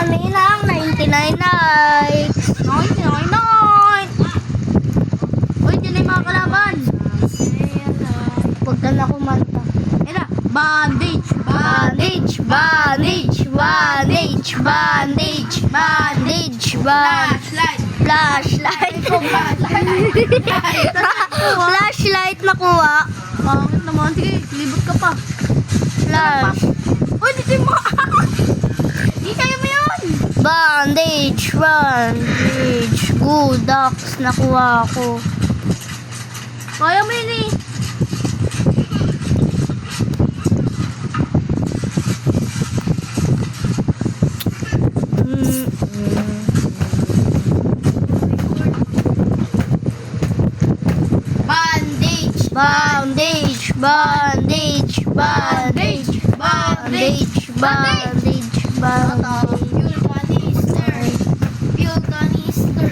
kami ng 99 likes. 99. Uy, dyan na yung mga kalaban. Huwag ka na kumanta. Ayun na. Bandage. Bandage, bandage, bandage, bandage, bandage, Flashlight. flashlight. Flashlight nakuha. Pangit naman. Sige, libot ka pa. Flash. Uy, dito yung mga... Di kaya mo yun. Bandage, bandage. Good ducks nakuha ko. Kaya mo yun eh. Bandage. Bandage, bandage, bandage, bandage, bandage, bandage. Fuel canister. Fuel canister.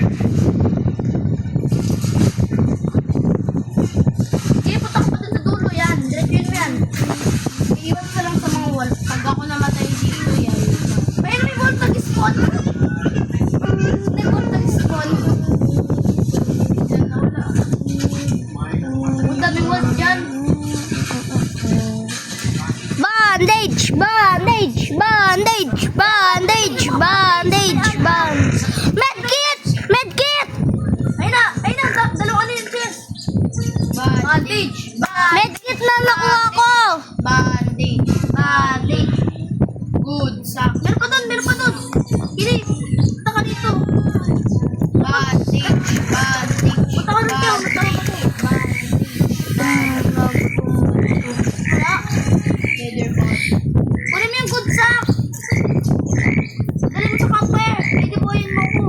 Sige, putak pa dun sa dulo yan. Diretso yun yan. Iiwan ka lang sa mga wall. Pag ako namatay dito yan. Ayun, may wall nag-spawn. May wall nag-spawn. Diyan na wala. Ang daming wall dyan. Bandage, bandage, bandage, bandage, bandage, bandage. Medkit, medkit. Ayun na, dalawang ano yun, sis? Bandage. Medkit na nakuha ko. Bandage. Bandage. Good sack. Meron pa doon. Hindi. Punta ka dito. Bandage. Bandage. Punta ka dito. Wala. Leather bag. Kunin mo yung good sack. Dali mo sa camper. Pwede buhayin mo ko.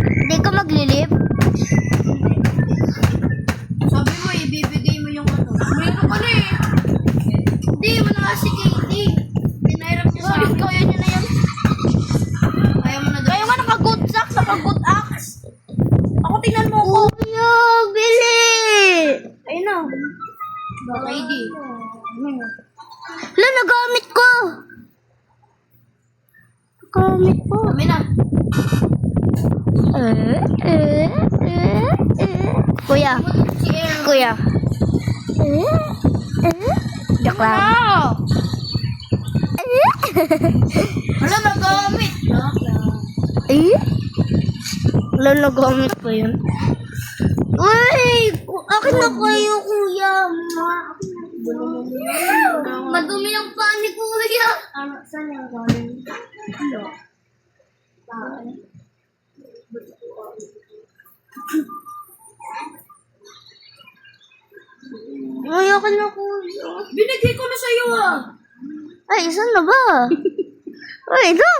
Hindi ka maglilip. Sabi mo, ibibigay mo yung ano. Mayroon ka na eh. Hindi, wala nga si Katie. Pinahirap niya sa akin. Kaya niya na yan. Kaya mo na doon. Kaya nga naka-good sack, naka-good axe. Ako tingnan mo ko. Kuya, bili. Ayun na. Katie. Hala, nagamit ko. Nagamit ko. Kami na. Kuya, Si Air. kuya. Joke lang. Wow! Wala nagamit. Wala, nagamit ko yun. Uy, akin na kayo, kuya. Madumi yung paa ni Kuya. Saan yung galing? Ay, akin na, kuya. Binigay ko na sa'yo ah. Ay, saan na ba? Ay, ito.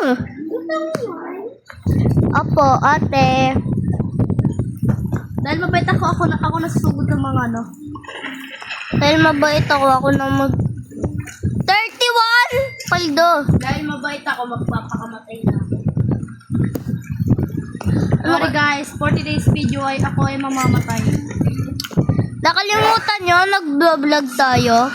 Apo, ate. Dahil mabait ako nasugod ng mga ano. Dahil mabait ako na mag... 31! Paldo. Dahil mabait ako, magpapakamatay na ako. Sorry guys, 40 days video ay ako ay mamamatay. Nakalimutan nyo, nag-vlog tayo.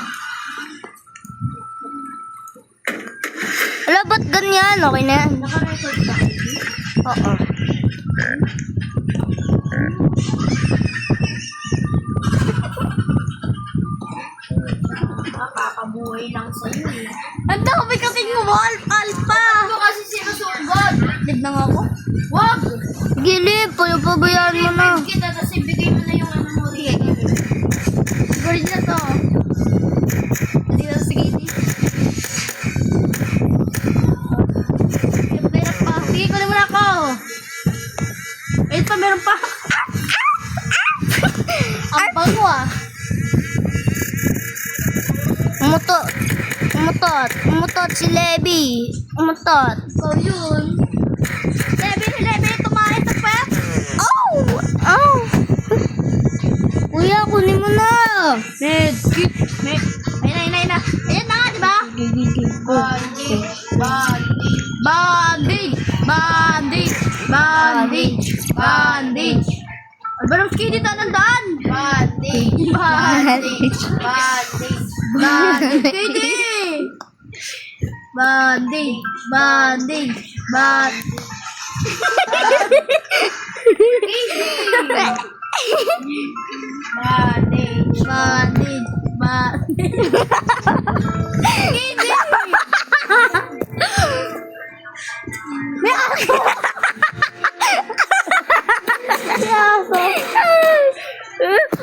Wala, ba't ganyan? Okay na yan. Naka-record ba? Oo. Nakakabuhay lang sa'yo eh. Ang dami kasing mo, alpa. Ano kasi sinusugod? Tignan nga ako. Wag! Gilip, pabayaan mo na. Kita, tapos ibigay mo na yung ano mo. Siguro na to. Hindi na, sige. Meron pa. Sige, kunin mo na ako. Ayun pa, meron pa. Ang bago ah. Umutot si Levi. Umutot. So yun. Levi, tumahin sa pep. Oh! Kuya, kunin mo na. Medkit. Ayun na. Ayun na nga, diba? Bandage. Ano ba nang skinny tanandaan? Bandage. Katie! Bandage. Bandage. Bandage. Bandage. Bandage.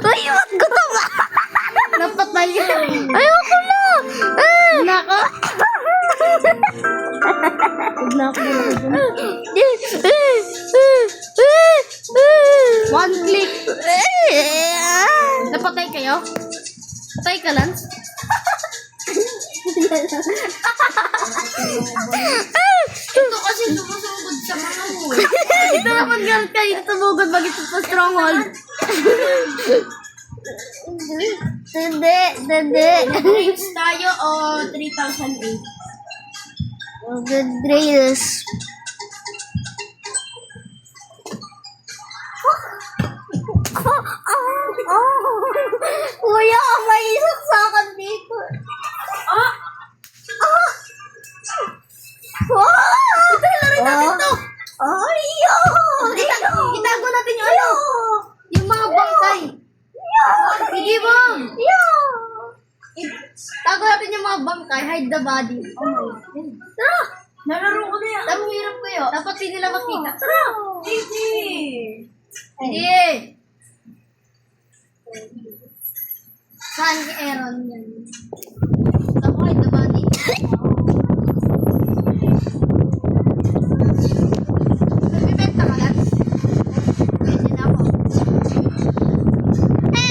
Ay, wag gutom. Napatay yan. Ayoko na. Nako. Huwag na ako One click. Napatay kayo? Patay ka, Lance? Ito kasi sumusugod sa mga huli. Ito na pag-galit ka, dito tumugod mag-ito sa stronghold. Hindi. Range tayo o 3,008? Good gracious. Kuya, may isaksakan dito. Ito natin to. Itago natin yung ano? Yung mga bangkay. Sige, Bong. Tago natin yung mga bangkay. Hide the body. Oh my God. Tara! Nalaro ko na yan. Tama, hirap kayo. Dapat hindi nila makita. Tara! Hindi. Saan si Aaron yan?